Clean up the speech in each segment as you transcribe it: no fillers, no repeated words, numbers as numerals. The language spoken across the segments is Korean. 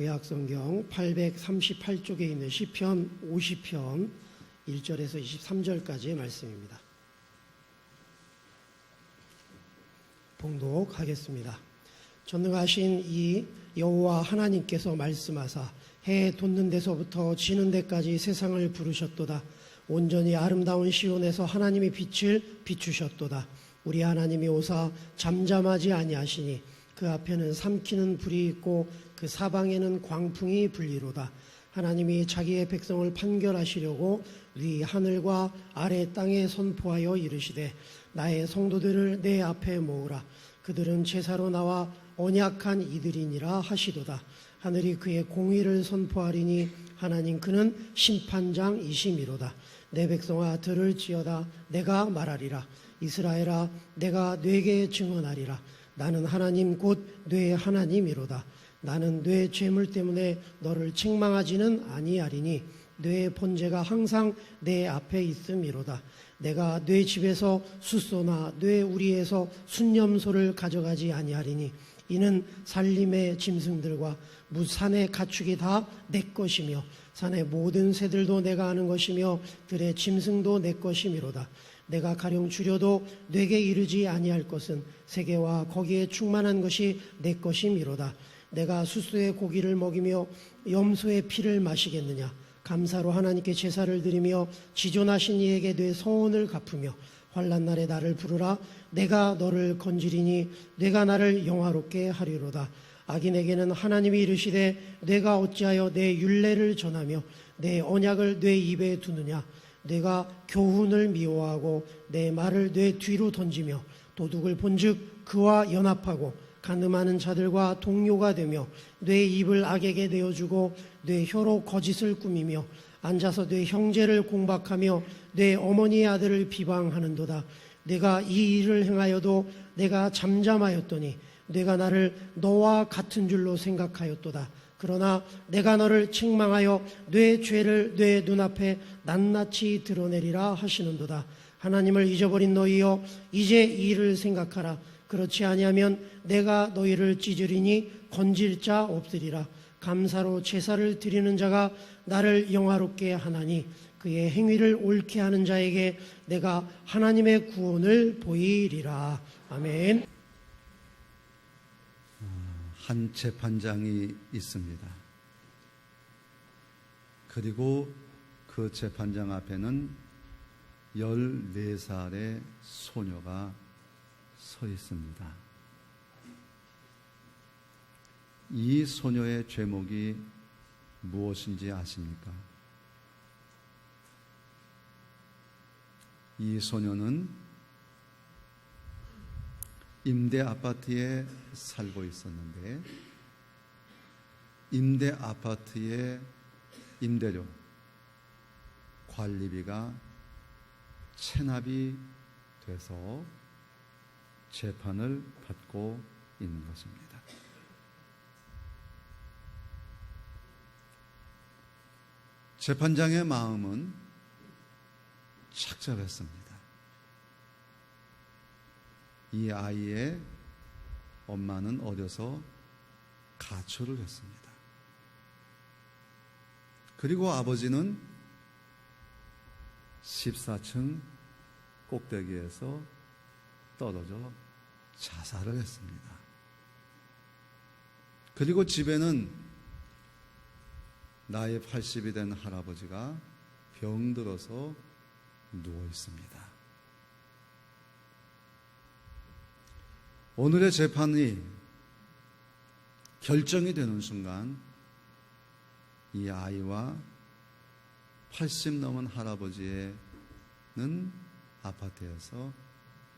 구약성경 838쪽에 있는 시편 50편 1절에서 23절까지의 말씀입니다. 봉독하겠습니다. 전능하신 이 여호와 하나님께서 말씀하사 해 돋는 데서부터 지는 데까지 세상을 부르셨도다. 온전히 아름다운 시온에서 하나님의 빛을 비추셨도다. 우리 하나님이 오사 잠잠하지 아니하시니 그 앞에는 삼키는 불이 있고 그 사방에는 광풍이 불리로다. 하나님이 자기의 백성을 판결하시려고 위 하늘과 아래 땅에 선포하여 이르시되 나의 성도들을 내 앞에 모으라. 그들은 제사로 나와 언약한 이들이니라 하시도다. 하늘이 그의 공의를 선포하리니 하나님 그는 심판장이시미로다. 내 백성아 들을지어다. 내가 말하리라. 이스라엘아 내가 네게 증언하리라. 나는 하나님 곧 네 하나님이로다. 나는 네 죄물 때문에 너를 책망하지는 아니하리니 네 번제가 항상 내 앞에 있음이로다. 내가 네 집에서 숫소나 네 우리에서 순념소를 가져가지 아니하리니 이는 산림의 짐승들과 무산의 가축이 다 내 것이며 산의 모든 새들도 내가 아는 것이며 들의 짐승도 내 것이미로다. 내가 가령 주려도 내게 이르지 아니할 것은 세계와 거기에 충만한 것이 내 것이미로다. 내가 숫소의 고기를 먹이며 염소의 피를 마시겠느냐. 감사로 하나님께 제사를 드리며 지존하신 이에게 내 서원을 갚으며 환난 날에 나를 부르라. 내가 너를 건지리니 내가 나를 영화롭게 하리로다. 악인에게는 하나님이 이르시되 내가 어찌하여 내 율례를 전하며 내 언약을 내 입에 두느냐. 내가 교훈을 미워하고 내 말을 내 뒤로 던지며 도둑을 본즉 그와 연합하고 간음하는 자들과 동료가 되며 내 입을 악에게 내어주고 내 혀로 거짓을 꾸미며 앉아서 내 형제를 공박하며 내 어머니의 아들을 비방하는도다. 내가 이 일을 행하여도 내가 잠잠하였더니 내가 나를 너와 같은 줄로 생각하였도다. 그러나 내가 너를 책망하여 네 죄를 네 눈앞에 낱낱이 드러내리라 하시는도다. 하나님을 잊어버린 너희여 이제 이 일을 생각하라. 그렇지 아니하면 내가 너희를 찢으리니 건질 자 없으리라. 감사로 제사를 드리는 자가 나를 영화롭게 하나니 그의 행위를 옳게 하는 자에게 내가 하나님의 구원을 보이리라. 아멘. 한 재판장이 있습니다. 그리고 그 재판장 앞에는 14살의 소녀가 서 있습니다. 이 소녀의 죄목이 무엇인지 아십니까? 이 소녀는 임대 아파트에 살고 있었는데 임대 아파트의 임대료, 관리비가 체납이 돼서 재판을 받고 있는 것입니다. 재판장의 마음은 착잡했습니다. 이 아이의 엄마는 어려서 가출을 했습니다. 그리고 아버지는 14층 꼭대기에서 떨어져 자살을 했습니다. 그리고 집에는 나이 80이 된 할아버지가 병들어서 누워 있습니다. 오늘의 재판이 결정이 되는 순간 이 아이와 80 넘은 할아버지는 아파트에서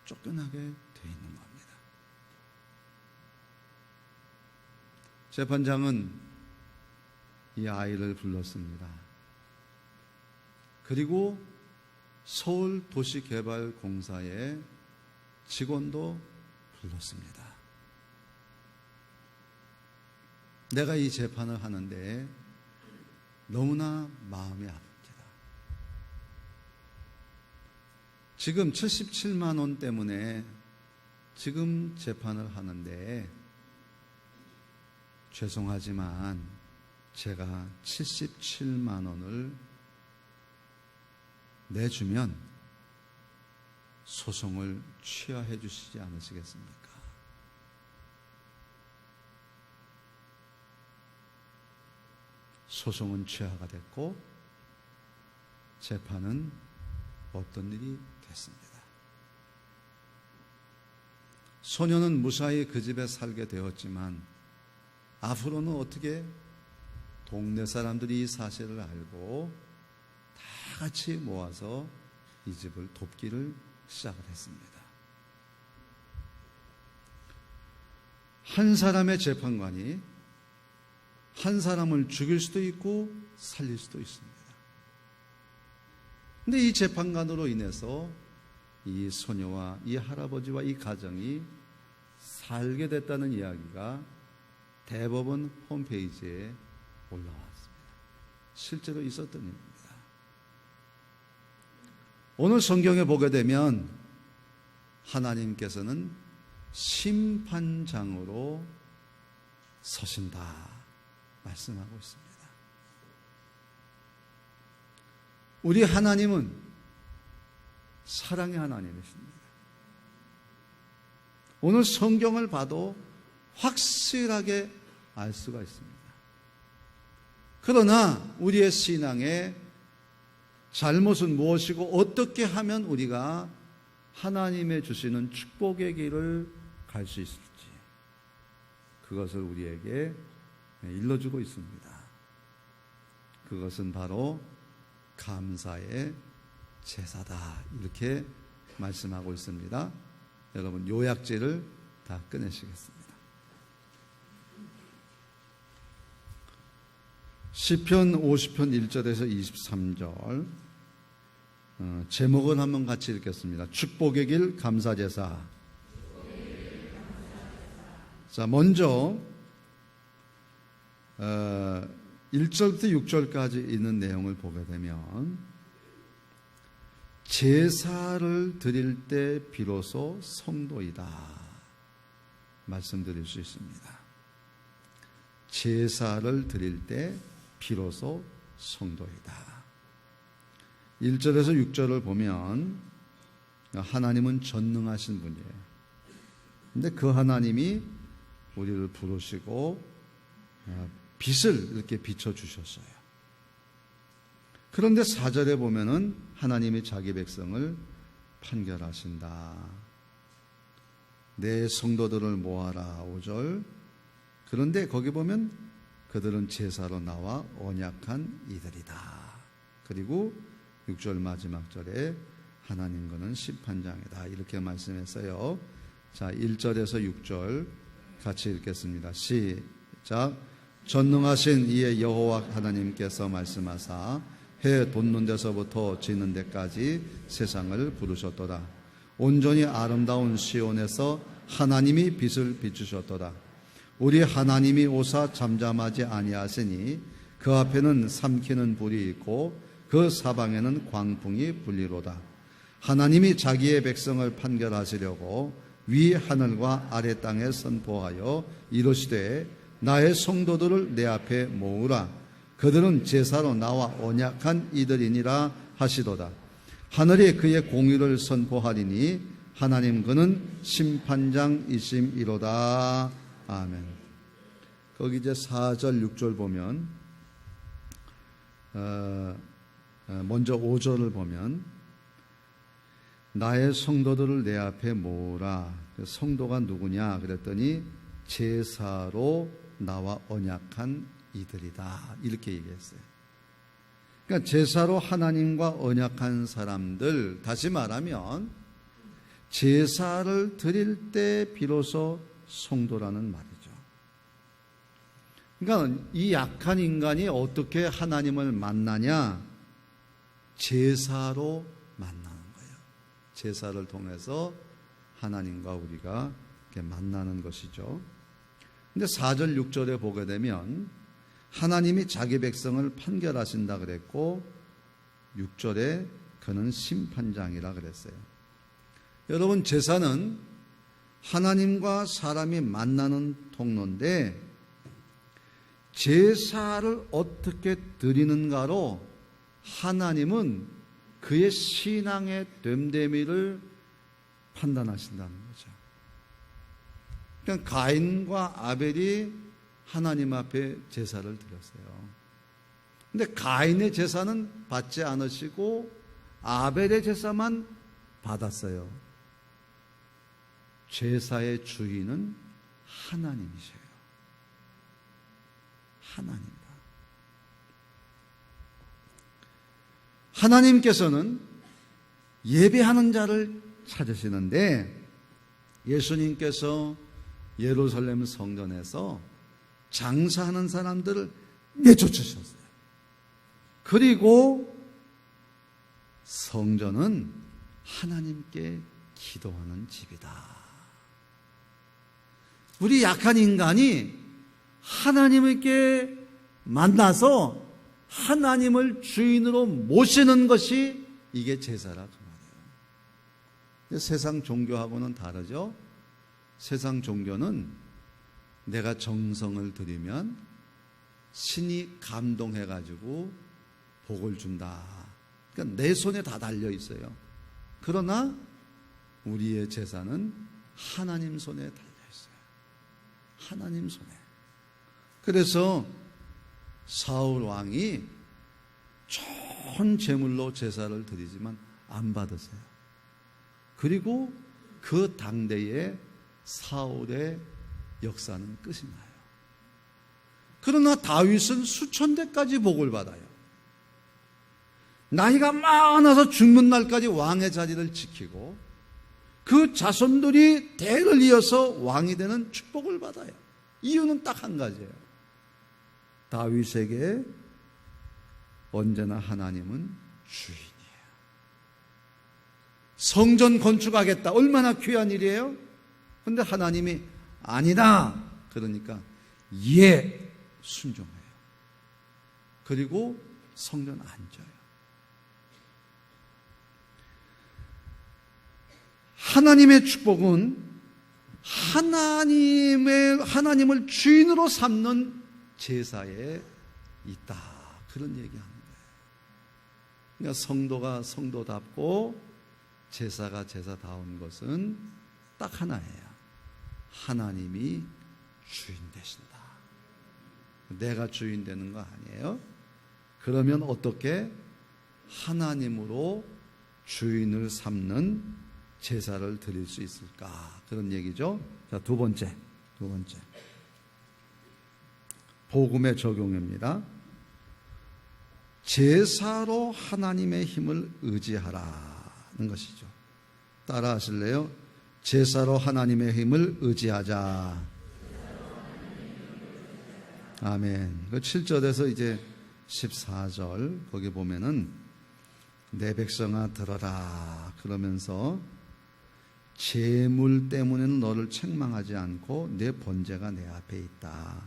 쫓겨나게 돼 있는 겁니다. 재판장은 이 아이를 불렀습니다. 그리고 서울도시개발공사의 직원도 불렀습니다. 내가 이 재판을 하는데 너무나 마음이 아픕니다. 지금 77만 원 때문에 지금 재판을 하는데 죄송하지만 제가 77만 원을 내주면 소송을 취하해 주시지 않으시겠습니까? 소송은 취하가 됐고 재판은 없던 일이 됐습니다. 소녀는 무사히 그 집에 살게 되었지만 앞으로는 어떻게 동네 사람들이 이 사실을 알고 다 같이 모아서 이 집을 돕기를 시작을 했습니다. 한 사람의 재판관이 한 사람을 죽일 수도 있고 살릴 수도 있습니다. 근데 이 재판관으로 인해서 이 소녀와 이 할아버지와 이 가정이 살게 됐다는 이야기가 대법원 홈페이지에 올라왔습니다. 실제로 있었던 일입니다. 오늘 성경에 보게 되면 하나님께서는 심판장으로 서신다 말씀하고 있습니다. 우리 하나님은 사랑의 하나님이십니다. 오늘 성경을 봐도 확실하게 알 수가 있습니다. 그러나 우리의 신앙의 잘못은 무엇이고 어떻게 하면 우리가 하나님의 주시는 축복의 길을 갈 수 있을지 그것을 우리에게 일러주고 있습니다. 그것은 바로 감사의 제사다 이렇게 말씀하고 있습니다. 여러분 요약제를 다 꺼내시겠습니다. 시편 50편 1절에서 23절 제목은 한번 같이 읽겠습니다. 축복의 길 감사제사. 자, 먼저 1절부터 6절까지 있는 내용을 보게 되면 제사를 드릴 때 비로소 성도이다 말씀드릴 수 있습니다. 제사를 드릴 때 비로소 성도이다. 1절에서 6절을 보면 하나님은 전능하신 분이에요. 근데 그 하나님이 우리를 부르시고 빛을 이렇게 비춰주셨어요. 그런데 4절에 보면은 하나님이 자기 백성을 판결하신다. 내 성도들을 모아라 5절. 그런데 거기 보면 그들은 제사로 나와 언약한 이들이다. 그리고 6절 마지막 절에 하나님 그는 심판장이다 이렇게 말씀했어요. 자, 1절에서 6절 같이 읽겠습니다. 시작. 전능하신 이의 여호와 하나님께서 말씀하사 해 돋는 데서부터 지는 데까지 세상을 부르셨도다. 온전히 아름다운 시온에서 하나님이 빛을 비추셨도다. 우리 하나님이 오사 잠잠하지 아니하시니 그 앞에는 삼키는 불이 있고 그 사방에는 광풍이 불리로다. 하나님이 자기의 백성을 판결하시려고 위 하늘과 아래 땅에 선포하여 이르시되 나의 성도들을 내 앞에 모으라. 그들은 제사로 나와 언약한 이들이니라 하시도다. 하늘이 그의 공의를 선포하리니 하나님 그는 심판장이심이로다. 아멘. 거기 이제 4절 6절 보면 먼저 5절을 보면 나의 성도들을 내 앞에 모으라. 성도가 누구냐 그랬더니 제사로 나와 언약한 이들이다 이렇게 얘기했어요. 그러니까 제사로 하나님과 언약한 사람들, 다시 말하면 제사를 드릴 때 비로소 성도라는 말이죠. 그러니까 이 약한 인간이 어떻게 하나님을 만나냐? 제사로 만나는 거예요. 제사를 통해서 하나님과 우리가 이렇게 만나는 것이죠. 근데 4절 6절에 보게 되면 하나님이 자기 백성을 판결하신다 그랬고 6절에 그는 심판장이라 그랬어요. 여러분, 제사는 하나님과 사람이 만나는 통로인데 제사를 어떻게 드리는가로 하나님은 그의 신앙의 됨됨이를 판단하신다는 거죠. 그러니까 가인과 아벨이 하나님 앞에 제사를 드렸어요. 근데 가인의 제사는 받지 않으시고 아벨의 제사만 받았어요. 제사의 주인은 하나님이세요. 하나님이다. 하나님께서는 예배하는 자를 찾으시는데 예수님께서 예루살렘 성전에서 장사하는 사람들을 내쫓으셨어요. 그리고 성전은 하나님께 기도하는 집이다. 우리 약한 인간이 하나님께 만나서 하나님을 주인으로 모시는 것이 이게 제사라 그 말이에요. 세상 종교하고는 다르죠. 세상 종교는 내가 정성을 들이면 신이 감동해가지고 복을 준다. 그러니까 내 손에 다 달려 있어요. 그러나 우리의 제사는 하나님 손에 달려 있어요. 하나님 손에. 그래서 사울 왕이 좋은 제물로 제사를 드리지만 안 받으세요. 그리고 그 당대에 사울의 역사는 끝이 나요. 그러나 다윗은 수천 대까지 복을 받아요. 나이가 많아서 죽는 날까지 왕의 자리를 지키고 그 자손들이 대를 이어서 왕이 되는 축복을 받아요. 이유는 딱 한 가지예요. 다윗에게 언제나 하나님은 주인이에요. 성전 건축하겠다. 얼마나 귀한 일이에요? 그런데 하나님이 아니다. 그러니까 예, 순종해요. 그리고 성전 앉아요. 하나님의 축복은 하나님을 주인으로 삼는 제사에 있다. 그런 얘기하는 거예요. 그러니까 성도가 성도답고 제사가 제사다운 것은 딱 하나예요. 하나님이 주인 되신다. 내가 주인 되는 거 아니에요. 그러면 어떻게 하나님으로 주인을 삼는 제사를 드릴 수 있을까? 그런 얘기죠. 자, 두 번째. 복음의 적용입니다. 제사로 하나님의 힘을 의지하라는 것이죠. 따라 하실래요? 제사로 하나님의 힘을 의지하자. 아멘. 그 7절에서 이제 14절 거기 보면은 내 백성아 들어라 그러면서 재물 때문에는 너를 책망하지 않고 내 번제가 내 앞에 있다.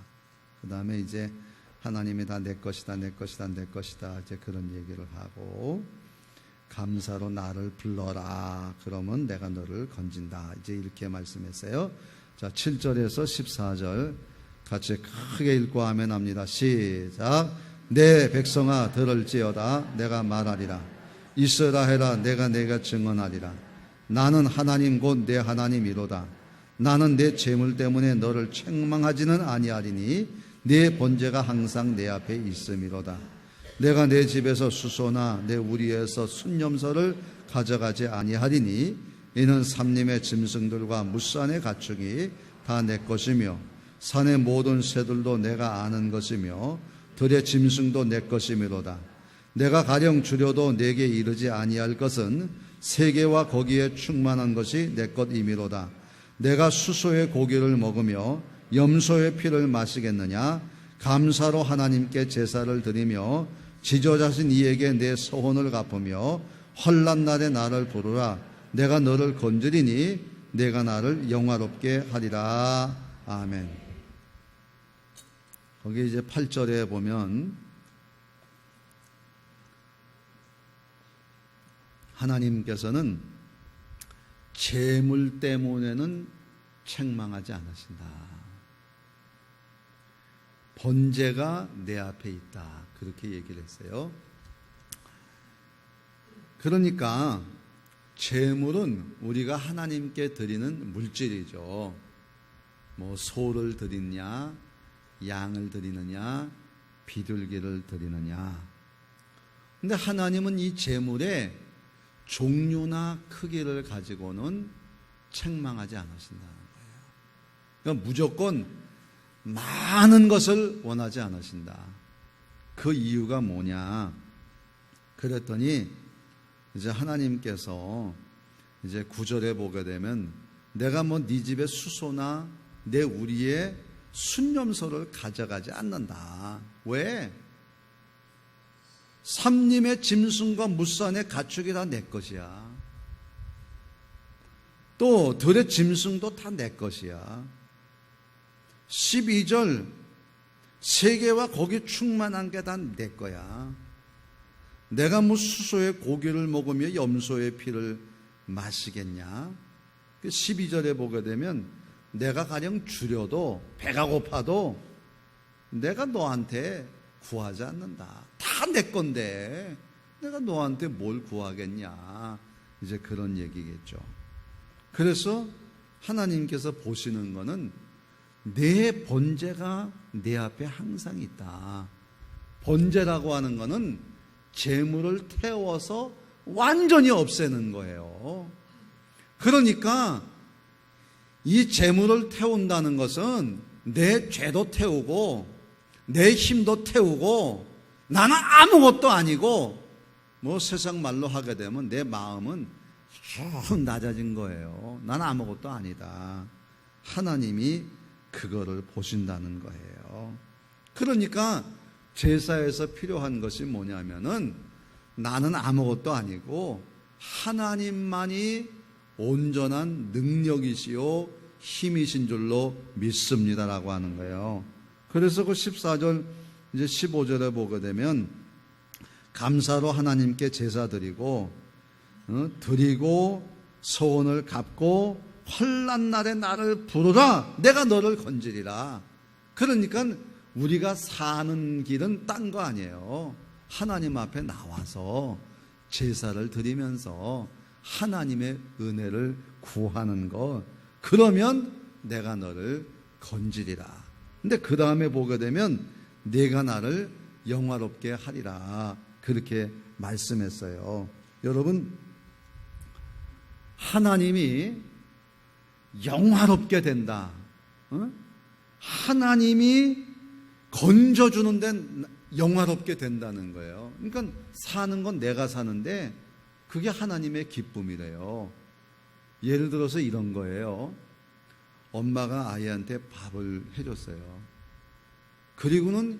그 다음에 이제 하나님이 다 내 것이다, 내 것이다, 내 것이다. 이제 그런 얘기를 하고 감사로 나를 불러라. 그러면 내가 너를 건진다. 이제 이렇게 말씀했어요. 자, 7절에서 14절 같이 크게 읽고 하면 합니다. 시작. 내 백성아 들을지어다. 내가 말하리라. 있으라 해라. 내가 증언하리라. 나는 하나님 곧 내 하나님이로다. 나는 내 재물 때문에 너를 책망하지는 아니하리니 내 번제가 항상 내 앞에 있음이로다. 내가 내 집에서 수소나 내 우리에서 순념서를 가져가지 아니하리니 이는 삼림의 짐승들과 무산의 가축이 다 내 것이며 산의 모든 새들도 내가 아는 것이며 들의 짐승도 내 것이미로다. 내가 가령 주려도 내게 이르지 아니할 것은 세계와 거기에 충만한 것이 내 것이미로다. 내가 수소의 고기를 먹으며 염소의 피를 마시겠느냐? 감사로 하나님께 제사를 드리며 지저자신 이에게 내 서원을 갚으며 환난 날에 나를 부르라. 내가 너를 건지리니 내가 나를 영화롭게 하리라. 아멘. 거기 이제 8절에 보면 하나님께서는 재물 때문에는 책망하지 않으신다. 번제가 내 앞에 있다. 그렇게 얘기를 했어요. 그러니까 제물은 우리가 하나님께 드리는 물질이죠. 뭐 소를 드리느냐, 양을 드리느냐, 비둘기를 드리느냐. 근데 하나님은 이 제물의 종류나 크기를 가지고는 책망하지 않으신다는 거예요. 그러니까 무조건 많은 것을 원하지 않으신다. 그 이유가 뭐냐? 그랬더니 이제 하나님께서 이제 9절에 보게 되면 내가 뭐 네 집의 수소나 내 우리의 순념소를 가져가지 않는다. 왜? 삼림의 짐승과 무산의 가축이 다 내 것이야. 또 들의 짐승도 다 내 것이야. 12절 세계와 거기 충만한 게 다 내 거야. 내가 뭐 수소의 고기를 먹으며 염소의 피를 마시겠냐? 12절에 보게 되면 내가 가령 줄여도 배가 고파도 내가 너한테 구하지 않는다. 다 내 건데 내가 너한테 뭘 구하겠냐. 이제 그런 얘기겠죠. 그래서 하나님께서 보시는 거는 내 번제가 내 앞에 항상 있다. 번제라고 하는 거는 재물을 태워서 완전히 없애는 거예요. 그러니까 이 재물을 태운다는 것은 내 죄도 태우고 내 힘도 태우고 나는 아무것도 아니고 뭐 세상 말로 하게 되면 내 마음은 쭉 낮아진 거예요. 나는 아무것도 아니다. 하나님이 그거를 보신다는 거예요. 그러니까 제사에서 필요한 것이 뭐냐면은 나는 아무것도 아니고 하나님만이 온전한 능력이시요 힘이신 줄로 믿습니다라고 하는 거예요. 그래서 그 14절 이제 15절에 보게 되면 감사로 하나님께 제사 드리고 소원을 갚고 환난 날에 나를 부르라 내가 너를 건지리라. 그러니까 우리가 사는 길은 딴 거 아니에요. 하나님 앞에 나와서 제사를 드리면서 하나님의 은혜를 구하는 것. 그러면 내가 너를 건지리라. 근데 그 다음에 보게 되면 내가 나를 영화롭게 하리라. 그렇게 말씀했어요. 여러분, 하나님이 영화롭게 된다. 하나님이 건져주는 데는 영화롭게 된다는 거예요. 그러니까 사는 건 내가 사는데 그게 하나님의 기쁨이래요. 예를 들어서 이런 거예요. 엄마가 아이한테 밥을 해줬어요. 그리고는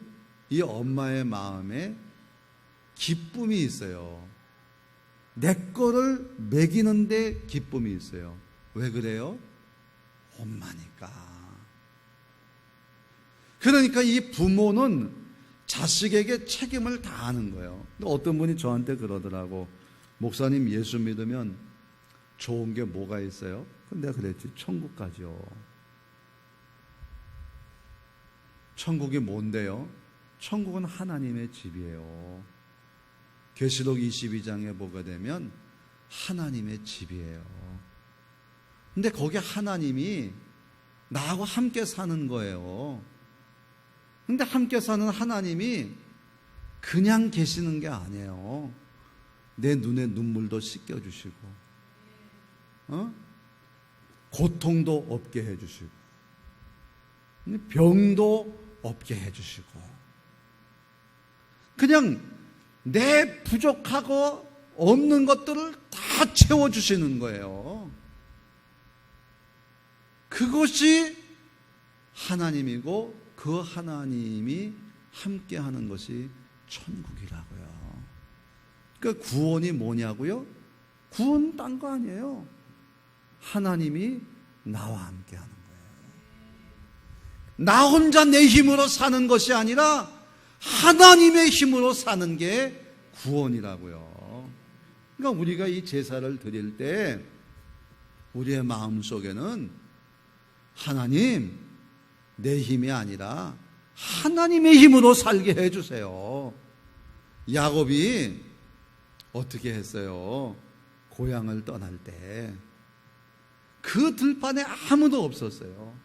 이 엄마의 마음에 기쁨이 있어요. 내 거를 먹이는데 기쁨이 있어요. 왜 그래요? 엄마니까. 그러니까 이 부모는 자식에게 책임을 다하는 거예요. 어떤 분이 저한테 그러더라고. 목사님, 예수 믿으면 좋은 게 뭐가 있어요? 근데 내가 그랬지. 천국 가죠. 천국이 뭔데요? 천국은 하나님의 집이에요. 계시록 22장에 보게 되면 하나님의 집이에요. 근데 거기 하나님이 나하고 함께 사는 거예요. 근데 함께 사는 하나님이 그냥 계시는 게 아니에요. 내 눈에 눈물도 씻겨주시고, 고통도 없게 해주시고, 병도 없게 해주시고, 그냥 내 부족하고 없는 것들을 다 채워주시는 거예요. 그것이 하나님이고 그 하나님이 함께하는 것이 천국이라고요. 그러니까 구원이 뭐냐고요? 구원 딴 거 아니에요. 하나님이 나와 함께하는 거예요. 나 혼자 내 힘으로 사는 것이 아니라 하나님의 힘으로 사는 게 구원이라고요. 그러니까 우리가 이 제사를 드릴 때 우리의 마음 속에는 하나님, 내 힘이 아니라 하나님의 힘으로 살게 해주세요. 야곱이 어떻게 했어요? 고향을 떠날 때 그 들판에 아무도 없었어요.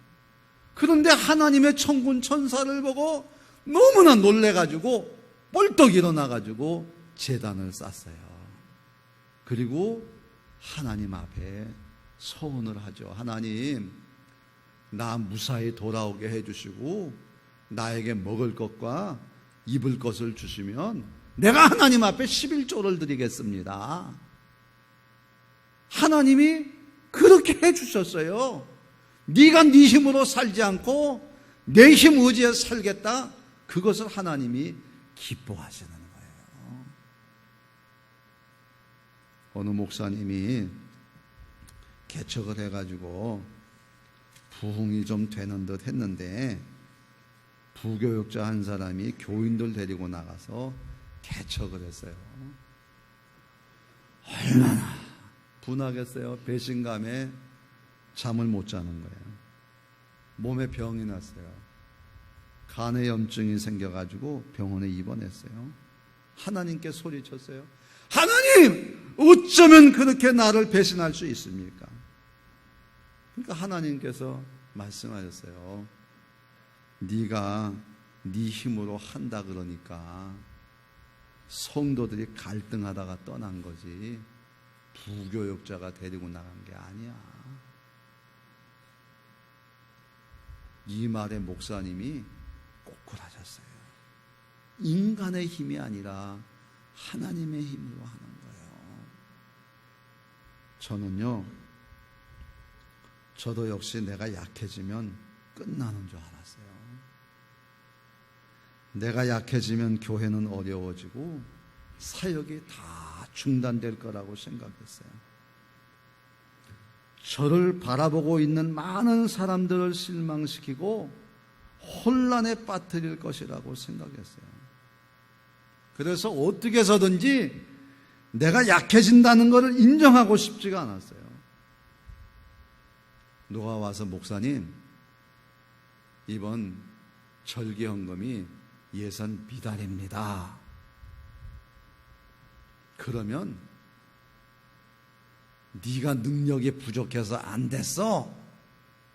그런데 하나님의 천군 천사를 보고 너무나 놀래가지고 벌떡 일어나가지고 제단을 쌌어요. 그리고 하나님 앞에 서원을 하죠. 하나님, 나 무사히 돌아오게 해주시고 나에게 먹을 것과 입을 것을 주시면 내가 하나님 앞에 11조를 드리겠습니다. 하나님이 그렇게 해주셨어요. 네가 네 힘으로 살지 않고 내 힘 의지에 살겠다. 그것을 하나님이 기뻐하시는 거예요. 어느 목사님이 개척을 해가지고 부흥이 좀 되는 듯 했는데 부교육자 한 사람이 교인들 데리고 나가서 개척을 했어요. 얼마나 분하겠어요. 배신감에 잠을 못 자는 거예요. 몸에 병이 났어요. 간에 염증이 생겨가지고 병원에 입원했어요. 하나님께 소리쳤어요. 하나님, 어쩌면 그렇게 나를 배신할 수 있습니까? 그러니까 하나님께서 말씀하셨어요. 네가 네 힘으로 한다 그러니까 성도들이 갈등하다가 떠난 거지 부교육자가 데리고 나간 게 아니야. 이 말에 목사님이 꼬꾸라졌어요. 인간의 힘이 아니라 하나님의 힘으로 하는 거예요. 저는요, 저도 역시 내가 약해지면 끝나는 줄 알았어요. 내가 약해지면 교회는 어려워지고 사역이 다 중단될 거라고 생각했어요. 저를 바라보고 있는 많은 사람들을 실망시키고 혼란에 빠뜨릴 것이라고 생각했어요. 그래서 어떻게 해서든지 내가 약해진다는 것을 인정하고 싶지가 않았어요. 누가 와서 목사님, 이번 절기헌금이 예산 미달입니다. 그러면 네가 능력이 부족해서 안 됐어.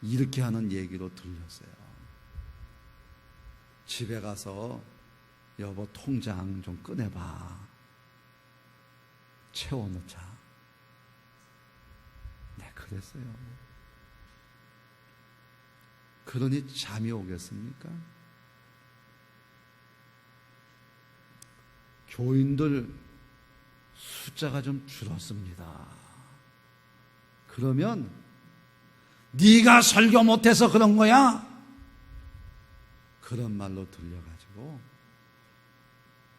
이렇게 하는 얘기로 들렸어요. 집에 가서 여보 통장 좀 꺼내봐. 채워놓자. 네, 그랬어요. 그러니 잠이 오겠습니까? 교인들 숫자가 좀 줄었습니다. 그러면 네가 설교 못해서 그런 거야? 그런 말로 들려가지고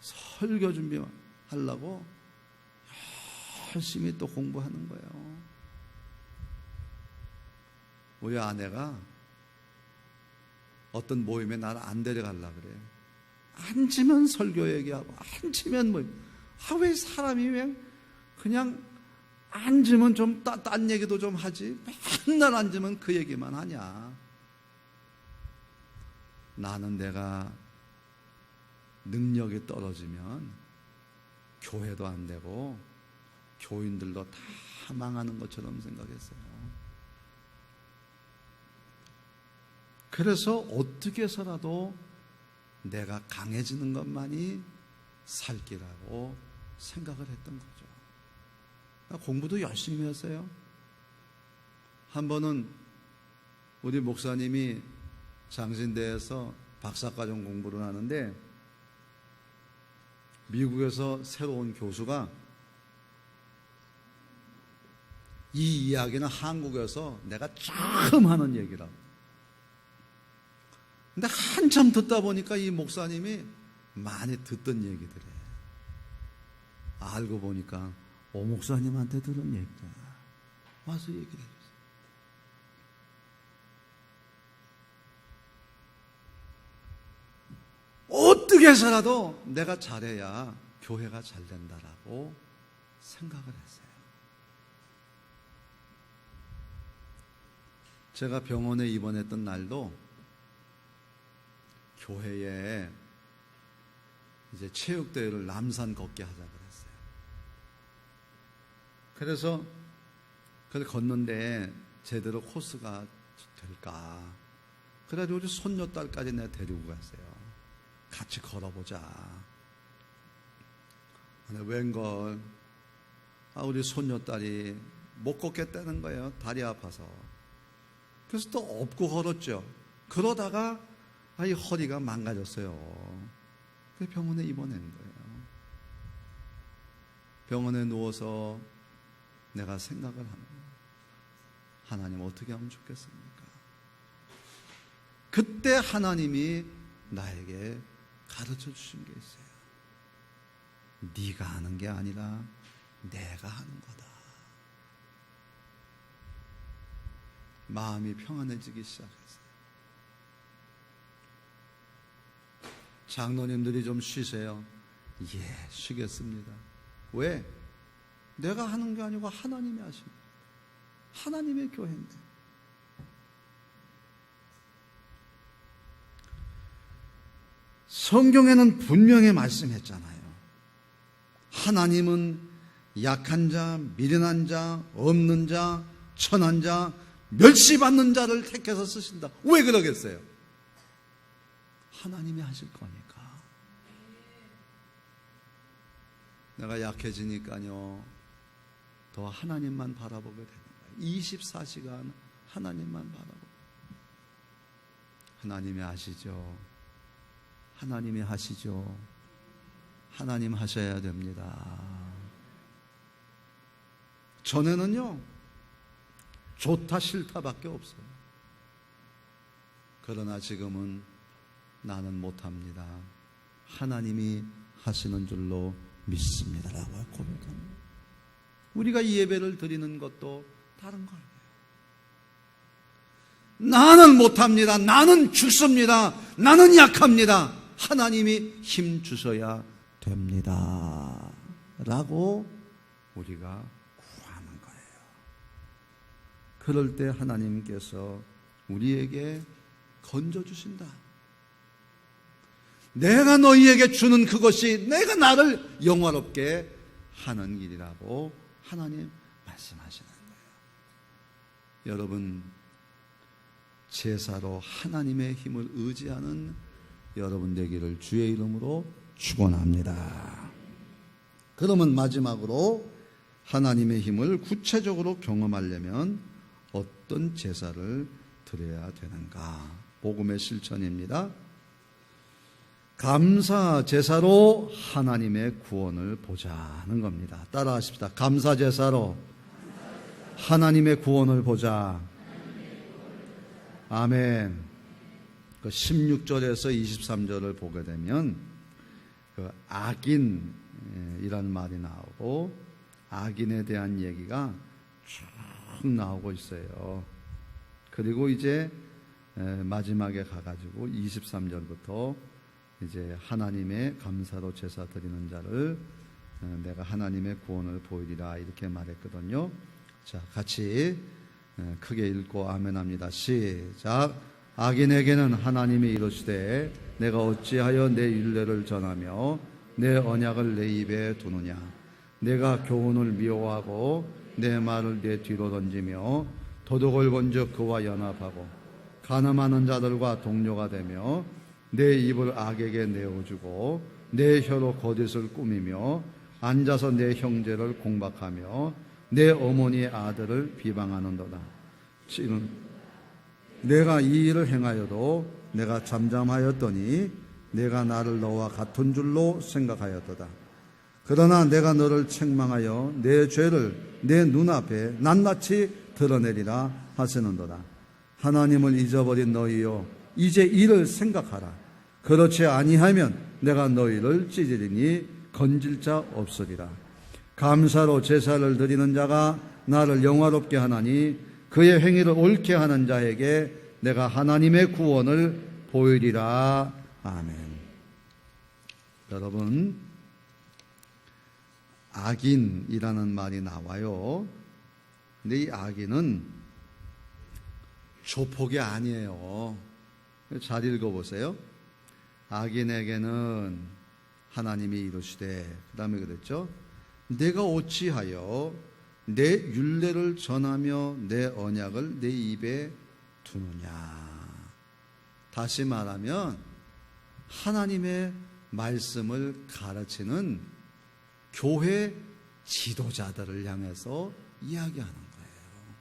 설교 준비하려고 열심히 또 공부하는 거예요. 우리 아내가 어떤 모임에 나를 안 데려가려고 그래요. 앉으면 설교 얘기하고 앉으면 왜 사람이 왜 그냥 앉으면 좀 딴 얘기도 좀 하지 맨날 앉으면 그 얘기만 하냐. 나는 내가 능력이 떨어지면 교회도 안 되고 교인들도 다 망하는 것처럼 생각했어요. 그래서 어떻게 해서라도 내가 강해지는 것만이 살 길이라고 생각을 했던 거죠. 공부도 열심히 했어요. 한 번은 우리 목사님이 장신대에서 박사과정 공부를 하는데 미국에서 새로 온 교수가 이 이야기는 한국에서 내가 처음 하는 얘기라고. 근데 한참 듣다 보니까 이 목사님이 많이 듣던 얘기들이에요. 알고 보니까 오 목사님한테 들은 얘기다. 와서 얘기를 해주세요. 어떻게 해서라도 내가 잘해야 교회가 잘 된다라고 생각을 했어요. 제가 병원에 입원했던 날도 교회에 이제 체육대회를 남산 걷게 하자 그랬어요. 그래서 그걸 걷는데 제대로 코스가 될까? 그래가지고 우리 손녀딸까지 내가 데리고 갔어요. 같이 걸어보자. 근데 웬걸 우리 손녀딸이 못 걷겠다는 거예요. 다리 아파서. 그래서 또 업고 걸었죠. 그러다가 이 허리가 망가졌어요. 그래서 병원에 입원한 거예요. 병원에 누워서 내가 생각을 하는 거예요. 하나님 어떻게 하면 좋겠습니까? 그때 하나님이 나에게 가르쳐 주신 게 있어요. 네가 하는 게 아니라 내가 하는 거다. 마음이 평안해지기 시작했어요. 장로님들이 좀 쉬세요. 예, 쉬겠습니다. 왜? 내가 하는 게 아니고 하나님이 하십니다. 하나님의 교회인데. 성경에는 분명히 말씀했잖아요. 하나님은 약한 자, 미련한 자, 없는 자, 천한 자, 멸시받는 자를 택해서 쓰신다. 왜 그러겠어요? 하나님이 하실 거니까. 내가 약해지니까요, 더 하나님만 바라보게 되는 거예요. 24시간 하나님만 바라보고. 하나님이 하시죠. 하나님이 하시죠. 하나님 하셔야 됩니다. 전에는요, 좋다 싫다밖에 없어요. 그러나 지금은 나는 못합니다. 하나님이 하시는 줄로 믿습니다라고 고백합니다. 우리가 이 예배를 드리는 것도 다른 거예요. 나는 못합니다. 나는 죽습니다. 나는 약합니다. 하나님이 힘 주셔야 됩니다. 라고 우리가 구하는 거예요. 그럴 때 하나님께서 우리에게 건져주신다. 내가 너희에게 주는 그것이 내가 나를 영화롭게 하는 일이라고 하나님 말씀하시는 거예요. 여러분, 제사로 하나님의 힘을 의지하는 여러분 되기를 주의 이름으로 축원합니다. 그러면 마지막으로 하나님의 힘을 구체적으로 경험하려면 어떤 제사를 드려야 되는가? 복음의 실천입니다. 감사 제사로 하나님의 구원을 보자는 겁니다. 따라하십시다. 감사 제사로 하나님의 구원을 보자. 아멘. 그 16절에서 23절을 보게 되면 그 악인이라는 말이 나오고 악인에 대한 얘기가 쭉 나오고 있어요. 그리고 이제 마지막에 가가지고 23절부터 이제 하나님의 감사로 제사 드리는 자를 내가 하나님의 구원을 보이리라 이렇게 말했거든요. 자, 같이 크게 읽고 아멘합니다. 시작. 악인에게는 하나님이 이르시되 내가 어찌하여 내 율례를 전하며 내 언약을 내 입에 두느냐. 내가 교훈을 미워하고 내 말을 내 뒤로 던지며 도둑을 본즉 그와 연합하고 간음하는 자들과 동료가 되며 내 입을 악에게 내어주고 내 혀로 거짓을 꾸미며 앉아서 내 형제를 공박하며 내 어머니의 아들을 비방하는도다. 내가 이 일을 행하여도 내가 잠잠하였더니 내가 나를 너와 같은 줄로 생각하였도다. 그러나 내가 너를 책망하여 내 죄를 내 눈앞에 낱낱이 드러내리라 하시는도다. 하나님을 잊어버린 너희여, 이제 이를 생각하라. 그렇지 아니하면 내가 너희를 찢으리니 건질 자 없으리라. 감사로 제사를 드리는 자가 나를 영화롭게 하나니 그의 행위를 옳게 하는 자에게 내가 하나님의 구원을 보이리라. 아멘. 여러분, 악인이라는 말이 나와요. 근데 이 악인은 조폭이 아니에요. 잘 읽어보세요. 악인에게는 하나님이 이르시되, 그 다음에 그랬죠. 내가 어찌하여 내 율례를 전하며 내 언약을 내 입에 두느냐. 다시 말하면 하나님의 말씀을 가르치는 교회 지도자들을 향해서 이야기하는 거예요.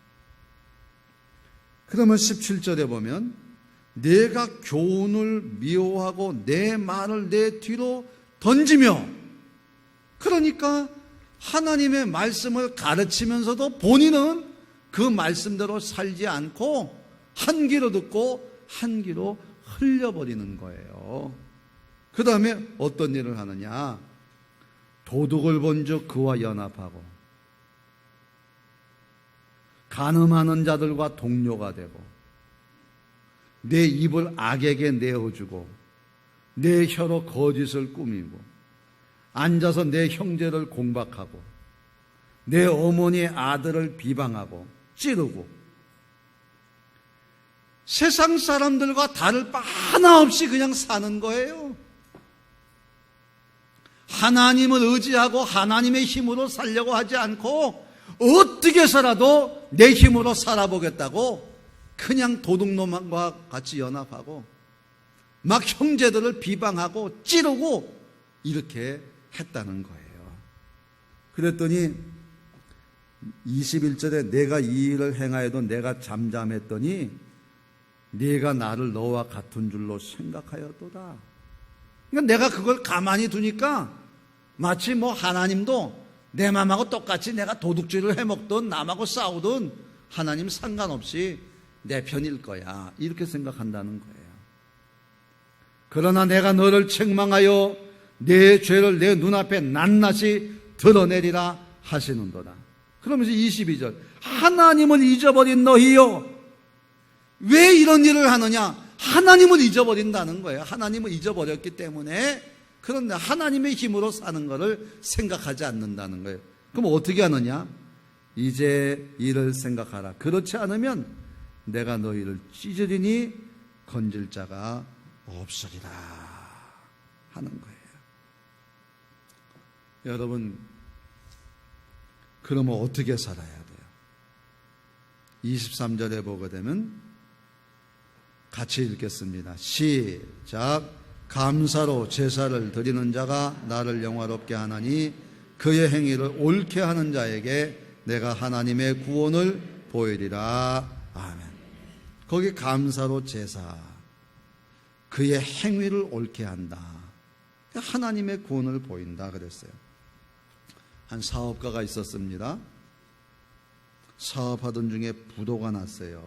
그러면 17절에 보면 내가 교훈을 미워하고 내 말을 내 뒤로 던지며, 그러니까 하나님의 말씀을 가르치면서도 본인은 그 말씀대로 살지 않고 한 귀로 듣고 한 귀로 흘려버리는 거예요. 그 다음에 어떤 일을 하느냐. 도둑을 본즉 그와 연합하고 간음하는 자들과 동료가 되고 내 입을 악에게 내어주고 내 혀로 거짓을 꾸미고 앉아서 내 형제를 공박하고 내 어머니의 아들을 비방하고 찌르고 세상 사람들과 다를 바 하나 없이 그냥 사는 거예요. 하나님을 의지하고 하나님의 힘으로 살려고 하지 않고 어떻게 해서라도 내 힘으로 살아보겠다고 그냥 도둑놈과 같이 연합하고 막 형제들을 비방하고 찌르고 이렇게 했다는 거예요. 그랬더니 21절에 내가 이 일을 행하여도 내가 잠잠했더니 네가 나를 너와 같은 줄로 생각하였도다. 그러니까 내가 그걸 가만히 두니까 마치 뭐 하나님도 내 맘하고 똑같이 내가 도둑질을 해먹든 남하고 싸우든 하나님 상관없이 내 편일 거야, 이렇게 생각한다는 거예요. 그러나 내가 너를 책망하여 내 죄를 내 눈앞에 낱낱이 드러내리라 하시는도다. 그러면서 22절 하나님을 잊어버린 너희여 왜 이런 일을 하느냐. 하나님을 잊어버린다는 거예요. 하나님을 잊어버렸기 때문에, 그런데 하나님의 힘으로 사는 것을 생각하지 않는다는 거예요. 그럼 어떻게 하느냐. 이제 이를 생각하라. 그렇지 않으면 내가 너희를 찢으리니 건질 자가 없으리라 하는 거예요. 여러분, 그러면 어떻게 살아야 돼요? 23절에 보게 되면 같이 읽겠습니다. 시작. 감사로 제사를 드리는 자가 나를 영화롭게 하나니 그의 행위를 옳게 하는 자에게 내가 하나님의 구원을 보이리라. 아멘. 거기 감사로 제사, 그의 행위를 옳게 한다, 하나님의 구원을 보인다 그랬어요. 한 사업가가 있었습니다. 사업하던 중에 부도가 났어요.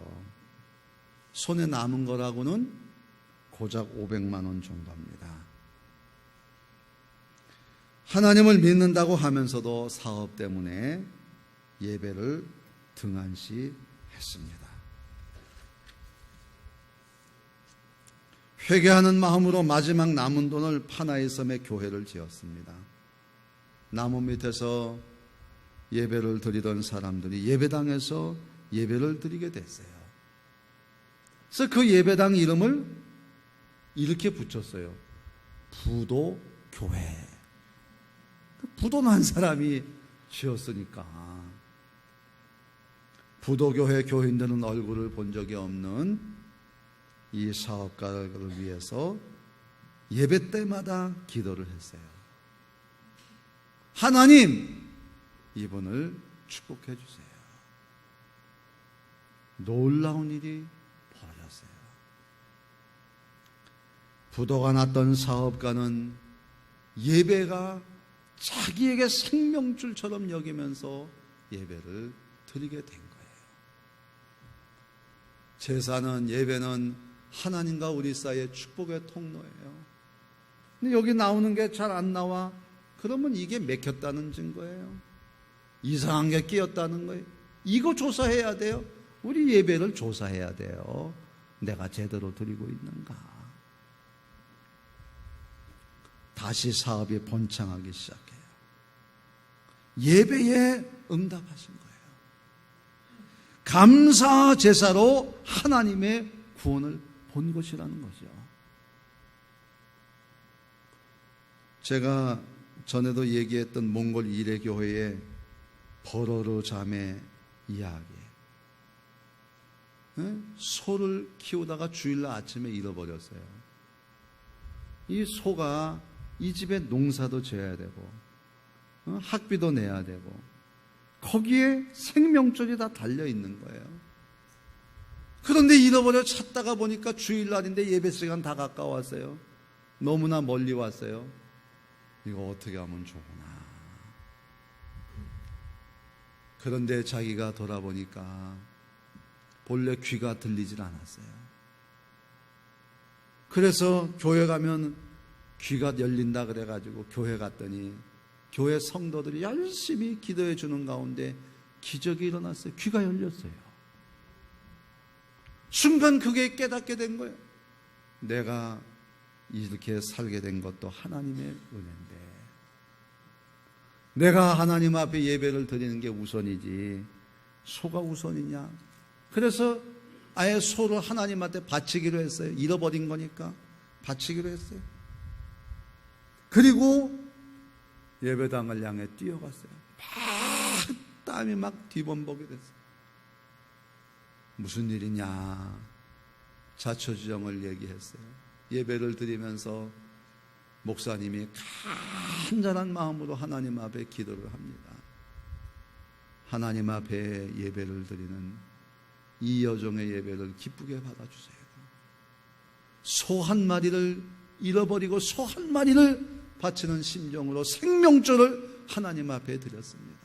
손에 남은 거라고는 고작 500만 원 정도입니다. 하나님을 믿는다고 하면서도 사업 때문에 예배를 등한시 했습니다. 회개하는 마음으로 마지막 남은 돈을 파나의 섬에 교회를 지었습니다. 나무 밑에서 예배를 드리던 사람들이 예배당에서 예배를 드리게 됐어요. 그래서 그 예배당 이름을 이렇게 붙였어요. 부도교회. 부도 난 사람이 지었으니까. 부도교회 교인들은 얼굴을 본 적이 없는 이 사업가를 위해서 예배 때마다 기도를 했어요. 하나님, 이분을 축복해 주세요. 놀라운 일이 벌어졌어요. 부도가 났던 사업가는 예배가 자기에게 생명줄처럼 여기면서 예배를 드리게 된 거예요. 제사는, 예배는 하나님과 우리 사이의 축복의 통로예요. 근데 여기 나오는 게 잘 안 나와. 그러면 이게 맥혔다는 증거예요. 이상한 게 끼었다는 거예요. 이거 조사해야 돼요. 우리 예배를 조사해야 돼요. 내가 제대로 드리고 있는가. 다시 사업이 번창하기 시작해요. 예배에 응답하신 거예요. 감사 제사로 하나님의 구원을 본 것이라는 거죠. 제가 전에도 얘기했던 몽골 이레교회의 버러르 자매 이야기. 소를 키우다가 주일날 아침에 잃어버렸어요. 이 소가 이 집에 농사도 지어야 되고 학비도 내야 되고 거기에 생명줄이 다 달려있는 거예요. 그런데 잃어버려 찾다가 보니까 주일날인데 예배 시간 다 가까웠어요. 너무나 멀리 왔어요. 이거 어떻게 하면 좋구나. 그런데 자기가 돌아보니까 본래 귀가 들리질 않았어요. 그래서 교회 가면 귀가 열린다 그래가지고 교회 갔더니 교회 성도들이 열심히 기도해 주는 가운데 기적이 일어났어요. 귀가 열렸어요. 순간 그게 깨닫게 된 거예요. 내가 이렇게 살게 된 것도 하나님의 은혜인데 내가 하나님 앞에 예배를 드리는 게 우선이지 소가 우선이냐. 그래서 아예 소를 하나님한테 바치기로 했어요. 잃어버린 거니까 바치기로 했어요. 그리고 예배당을 향해 뛰어갔어요. 막 땀이 막 뒤범벅이 됐어요. 무슨 일이냐. 자초지종을 얘기했어요. 예배를 드리면서 목사님이 간절한 마음으로 하나님 앞에 기도를 합니다. 하나님 앞에 예배를 드리는 이 여종의 예배를 기쁘게 받아주세요. 소 한 마리를 잃어버리고 소 한 마리를 바치는 심정으로 생명줄을 하나님 앞에 드렸습니다.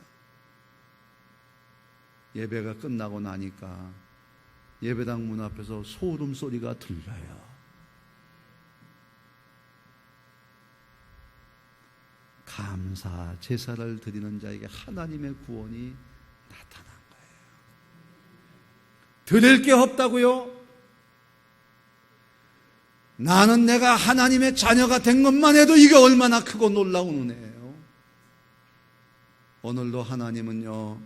예배가 끝나고 나니까 예배당 문 앞에서 소름 소리가 들려요. 감사 제사를 드리는 자에게 하나님의 구원이 나타난 거예요. 드릴 게 없다고요? 나는 내가 하나님의 자녀가 된 것만 해도 이게 얼마나 크고 놀라운 은혜예요. 오늘도 하나님은요,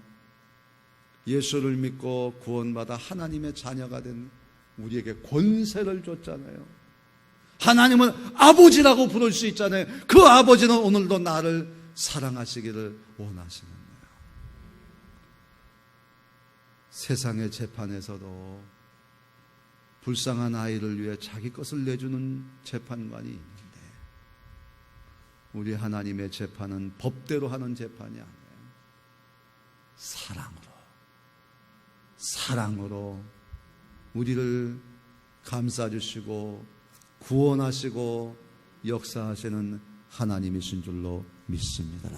예수를 믿고 구원받아 하나님의 자녀가 된 우리에게 권세를 줬잖아요. 하나님은 아버지라고 부를 수 있잖아요. 그 아버지는 오늘도 나를 사랑하시기를 원하시는 거예요. 세상의 재판에서도 불쌍한 아이를 위해 자기 것을 내주는 재판관이 있는데 우리 하나님의 재판은 법대로 하는 재판이 아니에요. 사랑으로 우리를 감싸주시고 구원하시고 역사하시는 하나님이신 줄로 믿습니다.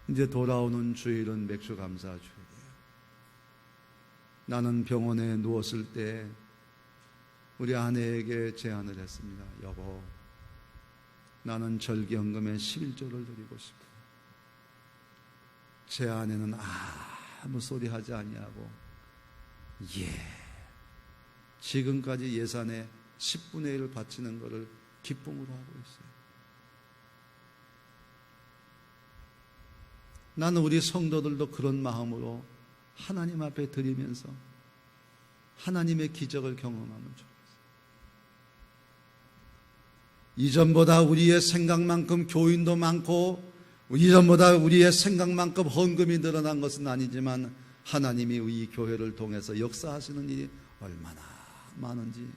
이제 돌아오는 주일은 맥주감사 주일이에요. 나는 병원에 누웠을 때 우리 아내에게 제안을 했습니다. 여보, 나는 절기헌금에 11조를 드리고 싶어. 제 아내는 아무 소리 하지 아니하고 지금까지 예산의 10분의 1을 바치는 것을 기쁨으로 하고 있어요. 나는 우리 성도들도 그런 마음으로 하나님 앞에 드리면서 하나님의 기적을 경험하면 좋겠어요. 이전보다 우리의 생각만큼 교인도 많고 이전보다 우리의 생각만큼 헌금이 늘어난 것은 아니지만 하나님이 이 교회를 통해서 역사하시는 일이 얼마나 많은지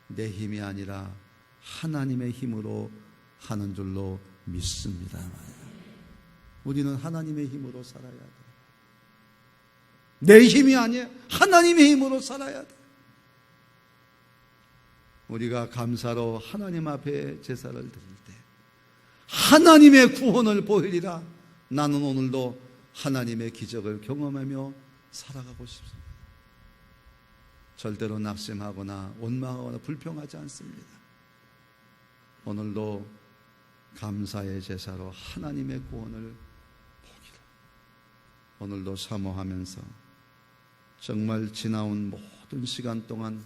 내 힘이 아니라 하나님의 힘으로 하는 줄로 믿습니다. 우리는 하나님의 힘으로 살아야 돼. 내 힘이 아니야. 하나님의 힘으로 살아야 돼. 우리가 감사로 하나님 앞에 제사를 드릴 때 하나님의 구원을 보이리라. 나는 오늘도 하나님의 기적을 경험하며 살아가고 싶습니다. 절대로 낙심하거나 원망하거나 불평하지 않습니다. 오늘도 감사의 제사로 하나님의 구원을 보기를 오늘도 사모하면서 정말 지나온 모든 시간 동안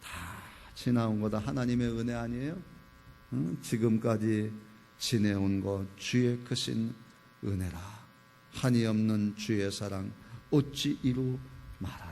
다 지나온 거 다 하나님의 은혜 아니에요? 지금까지 지내온 것 주의 크신 은혜라. 한이 없는 주의 사랑 어찌 이루 말하리.